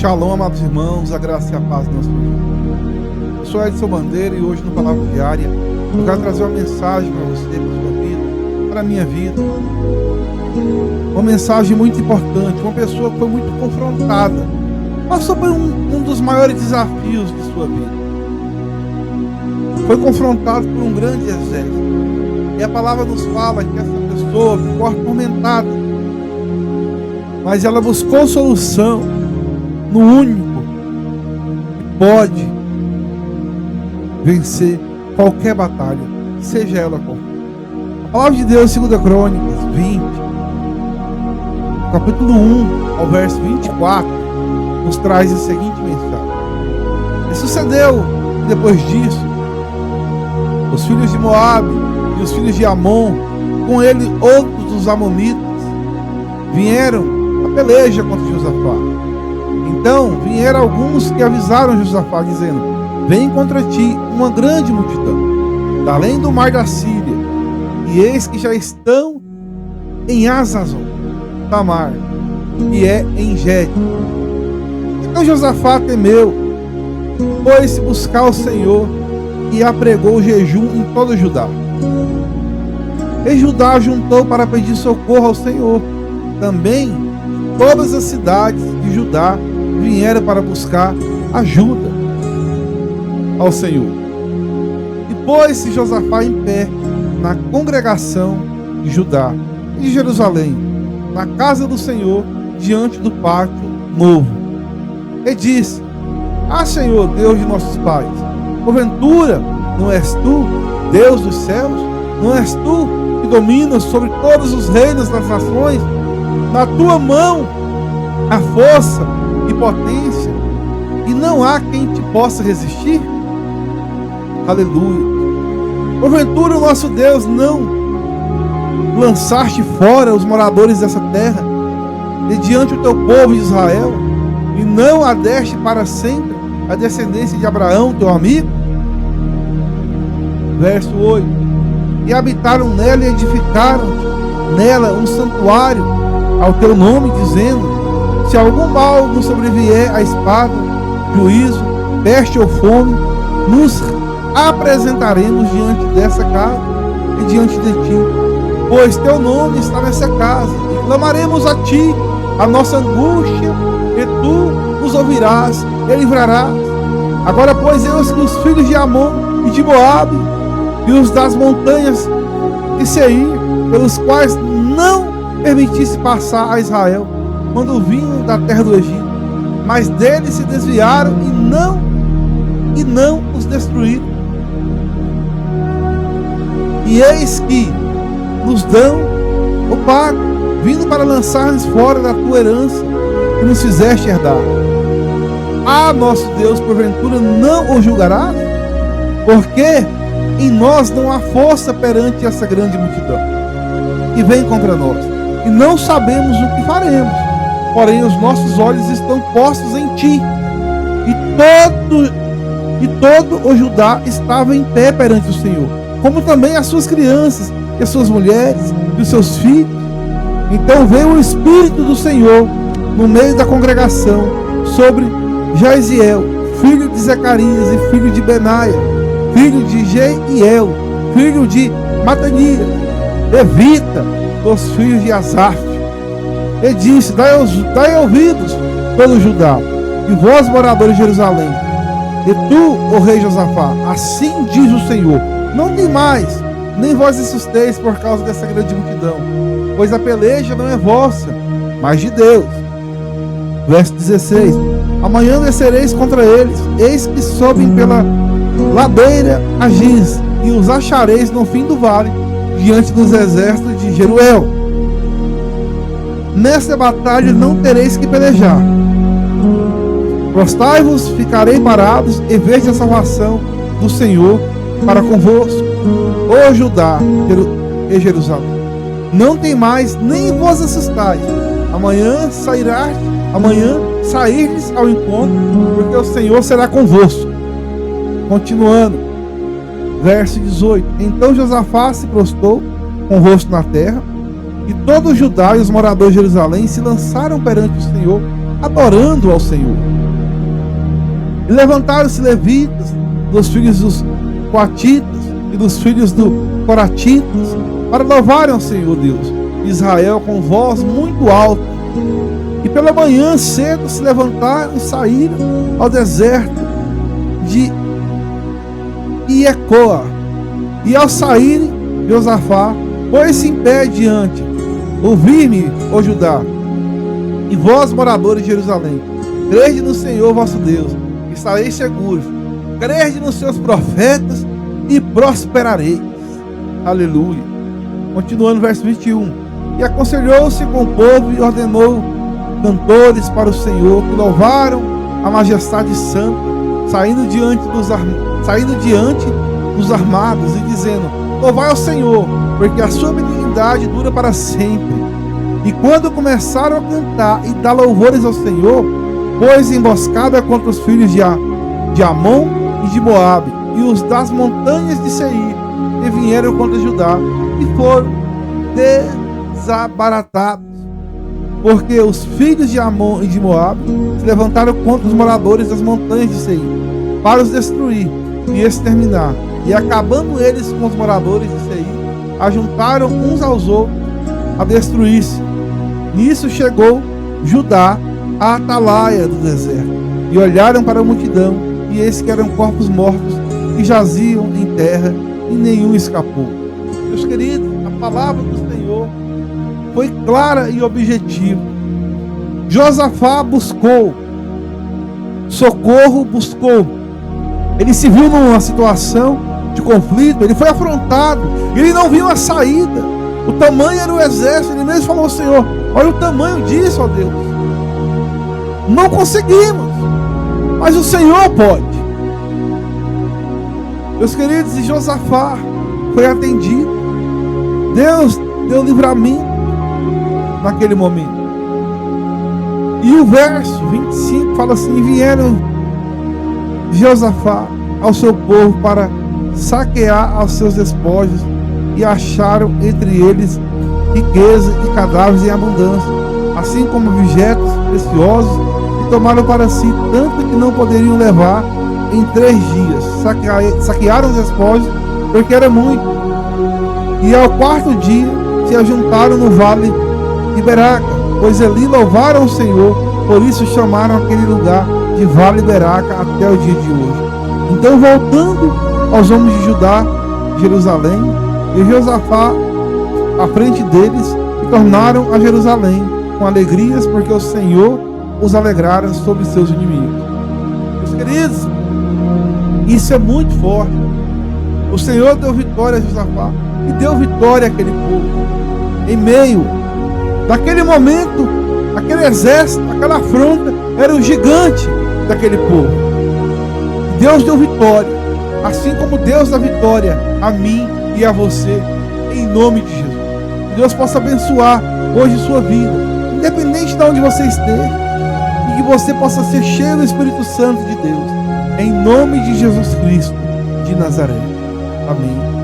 Shalom, amados irmãos, a graça e a paz do nosso Deus. Eu sou Edson Bandeira e hoje no Palavra Diária eu quero trazer uma mensagem para você, para a sua vida, para a minha vida. Uma mensagem muito importante, uma pessoa que foi muito confrontada, passou por um dos maiores desafios de sua vida. Foi confrontado por um grande exército. E a palavra nos fala que essa pessoa ficou atormentada, mas ela buscou solução no único que pode vencer qualquer batalha, seja ela qual for. A palavra de Deus, 2 Crônicas 20, capítulo 1 ao verso 24, nos traz a seguinte mensagem. E sucedeu que depois disso, os filhos de Moabe e os filhos de Amon, com ele outros dos amonitas, vieram a peleja contra Josafá. Então vieram alguns que avisaram Josafá, dizendo: vem contra ti uma grande multidão, da além do mar da Síria, e eis que já estão em Hazazon Tamar, que é em Gede. Então Josafá temeu, foi-se buscar o Senhor e apregou jejum em todo Judá. E Judá juntou para pedir socorro ao Senhor. Também todas as cidades de Judá vieram para buscar ajuda ao Senhor. E pôs-se Josafá em pé na congregação de Judá e de Jerusalém, na casa do Senhor, diante do pátio novo. E disse: Ah, Senhor, Deus de nossos pais, porventura não és tu, Deus dos céus? Não és tu que dominas sobre todos os reinos das nações? Na tua mão a força e potência, e não há quem te possa resistir? Aleluia. Porventura o nosso Deus não lançaste fora os moradores dessa terra, de diante do teu povo de Israel, e não a deste para sempre a descendência de Abraão, teu amigo? Verso 8. E habitaram nela e edificaram nela um santuário ao teu nome, dizendo: se algum mal nos sobrevier a espada, juízo, peste ou fome, nos apresentaremos diante dessa casa e diante de ti, pois teu nome está nessa casa, e clamaremos a ti a nossa angústia, e tu nos ouvirás e livrarás. Agora, pois, eis que os filhos de Amon e de Moabe e os das montanhas de Seir, pelos quais não permitisse passar a Israel quando vinham da terra do Egito, mas deles se desviaram e não os destruíram. E eis que nos dão o pago, vindo para lançar-nos fora da tua herança, que nos fizeste herdar. Ah, nosso Deus, porventura não o julgarás? Porque em nós não há força perante essa grande multidão que vem contra nós, e não sabemos o que faremos. Porém os nossos olhos estão postos em ti. E todo o Judá estava em pé perante o Senhor, como também as suas crianças, e as suas mulheres, e os seus filhos. Então veio o Espírito do Senhor no meio da congregação sobre Jaziel, filho de Zacarias e filho de Benaia, filho de Jeiel, filho de Matanias, levita dos filhos de Asaf. E disse: dai ouvidos todo Judá, e vós, moradores de Jerusalém, e tu, ó rei Josafá, assim diz o Senhor: não tem mais, nem vós assusteis por causa dessa grande multidão, pois a peleja não é vossa, mas de Deus. Verso 16: amanhã descereis contra eles, eis que sobem pela ladeira a Giz, e os achareis no fim do vale, diante dos exércitos de Jeruel. Nesta batalha não tereis que pelejar. Prostai-vos, ficarei parados, e veja a salvação do Senhor para convosco, ó Judá e Jerusalém. Não tem mais, nem vos assustais. Amanhã sairdes ao encontro, porque o Senhor será convosco. Continuando, verso 18: então Josafá se prostrou com o rosto na terra, e todo o Judá e os moradores de Jerusalém se lançaram perante o Senhor, adorando ao Senhor. E levantaram-se levitas, dos filhos dos coatitas e dos filhos do coratitas, para louvarem ao Senhor Deus de Israel com voz muito alta. E pela manhã cedo se levantaram e saíram ao deserto de Iecoa. E ao saírem, Josafá pôs-se em pé diante: ouvi-me, ó Judá, e vós, moradores de Jerusalém, crede no Senhor vosso Deus, e estareis seguros. Crede nos seus profetas e prosperareis. Aleluia. Continuando, verso 21. E aconselhou-se com o povo e ordenou cantores para o Senhor, que louvaram a majestade santa, saindo diante dos armados e dizendo: louvai ao Senhor, porque a sua benignidade dura para sempre. E quando começaram a cantar e dar louvores ao Senhor, pôs emboscada contra os filhos de Amon e de Moabe, e os das montanhas de Seir, que vieram contra Judá, e foram desabaratados, porque os filhos de Amon e de Moabe se levantaram contra os moradores das montanhas de Seir, para os destruir e exterminar. E acabando eles com os moradores de Seir, ajuntaram uns aos outros a destruir-se. Nisso chegou Judá à atalaia do deserto, e olharam para a multidão, e eis que eram corpos mortos que jaziam em terra, e nenhum escapou. Meus queridos, a palavra do Senhor foi clara e objetiva. Josafá buscou socorro, ele se viu numa situação de conflito, ele foi afrontado, ele não viu a saída. O tamanho era o exército, ele mesmo falou ao Senhor: olha o tamanho disso, ó Deus, não conseguimos, mas o Senhor pode. Meus queridos, e Josafá foi atendido. Deus deu livramento naquele momento. E o verso 25 fala assim: e vieram Josafá ao seu povo para saquear aos seus despojos, e acharam entre eles riqueza e cadáveres em abundância, assim como objetos preciosos, e tomaram para si tanto que não poderiam levar em 3 dias. Saquearam os despojos, porque era muito. E ao 4º dia se ajuntaram no vale de Beraca, pois ali louvaram o Senhor, por isso chamaram aquele lugar de Vale de Beraca até o dia de hoje. Então, voltando aos homens de Judá, Jerusalém, e Josafá à frente deles, e tornaram a Jerusalém com alegrias, porque o Senhor os alegrara sobre seus inimigos. Meus queridos, isso é muito forte. O Senhor deu vitória a Josafá e deu vitória àquele povo. Em meio daquele momento, aquele exército, aquela afronta, era o gigante daquele povo. Deus deu vitória, assim como Deus dá vitória a mim e a você, em nome de Jesus. Que Deus possa abençoar hoje sua vida, independente de onde você esteja, e que você possa ser cheio do Espírito Santo de Deus, em nome de Jesus Cristo de Nazaré. Amém.